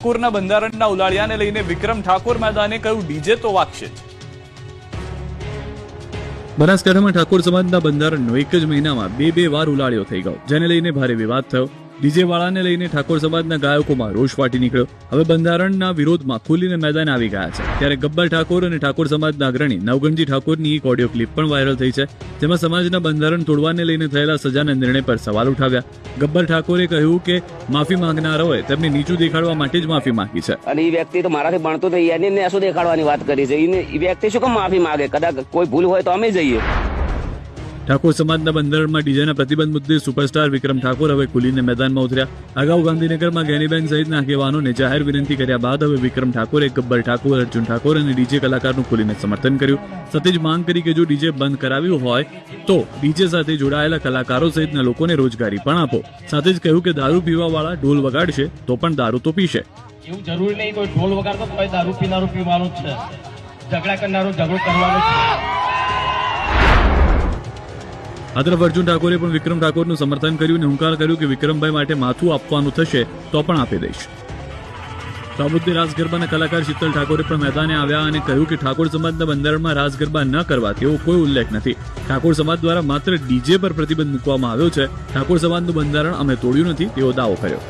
ઠાકોરના બંધારણના ઉલાળિયાને લઈને વિક્રમ ઠાકોર મેદાને કહ્યું ડીજે તો વાગશે જ। બનાસકાંઠામાં ઠાકોર સમાજના બંધારણનો એક જ મહિનામાં બે વાર ઉલાળ્યો થઈ ગયો, જેને લઈને ભારે વિવાદ થયો। ડીજે વાળાને લઈને ઠાકોર સમાજના ગાયકોમાં રોષ ફાટી નીકળ્યો। હવે બંધારણના વિરોધમાં ખુલીને મેદાન આવી ગયા છે। ત્યારે ગબ્બર ઠાકોર અને ઠાકોર સમાજના અગ્રણી નવગણજી ઠાકોરની એક ઓડિયો ક્લિપ પણ વાયરલ થઈ છે, જેમાં સમાજના બંધારણ તોડવાને લઈને થયેલા સજાના નિર્ણય પર સવાલ ઉઠાવ્યા। ગબ્બર ઠાકોરે કહ્યું કે માફી માંગનારાઓએ તેમને નીચું દેખાડવા માટે જ માફી માંગી છે અને એ વ્યક્તિ તો મારાથી ભણતો નથી, એને શું દેખાડવાની વાત કરી છે? એ વ્યક્તિ શું કામ માફી માંગે? કદાચ કોઈ ભૂલ હોય તો અમે જઈએ। ઠાકોર સમાજના બંધારણમાં ડીજેના પ્રતિબંધ મુદ્દે સુપરસ્ટાર વિક્રમ ઠાકોર હવે ખુલીને મેદાનમાં ઉતર્યા। અગાઉ ગાંધીનગરમાં ગેનીબેન સહિતના આગેવાનોને જાહેર વિનંતી કર્યા બાદ હવે વિક્રમ ઠાકોરે ગબ્બર ઠાકોર, અર્જુન ઠાકોર અને ડીજે કલાકારનું ખુલીને સમર્થન કર્યું। સાથે જ માંગ કરી કે જો ડીજે બંધ કરાવ્યું હોય તો ડીજે સાથે જોડાયેલા કલાકારો સહિતના લોકોને રોજગારી પણ આપો। સાથે જ કહ્યું કે દારૂ પીવાવાળા ઢોલ વગાડશે તો પણ દારૂ તો પીશે। એવું જરૂરી નહીં કોઈ ઢોલ વગાડતો તો દારૂ પીનારું પીવાનું જ છે, ઝઘડા કરનારો ઝઘડો કરવાનો છે। આ તરફ અર્જુન ઠાકોરે પણ વિક્રમ ઠાકોરનું સમર્થન કર્યું અને હુંકાર કર્યું કે વિક્રમભાઈ માટે માથું આપવાનું થશે તો પણ આપી દઈશ। તો આ મુદ્દે રાસ ગરબાના કલાકાર શીતલ ઠાકોરે પણ મેદાને આવ્યા અને કહ્યું કે ઠાકોર સમાજના બંધારણમાં રાસ ગરબા ન કરવા તેવો કોઈ ઉલ્લેખ નથી। ઠાકોર સમાજ દ્વારા માત્ર ડીજે પર પ્રતિબંધ મૂકવામાં આવ્યો છે। ઠાકોર સમાજનું બંધારણ અમે તોડ્યું નથી તેવો દાવો કર્યો।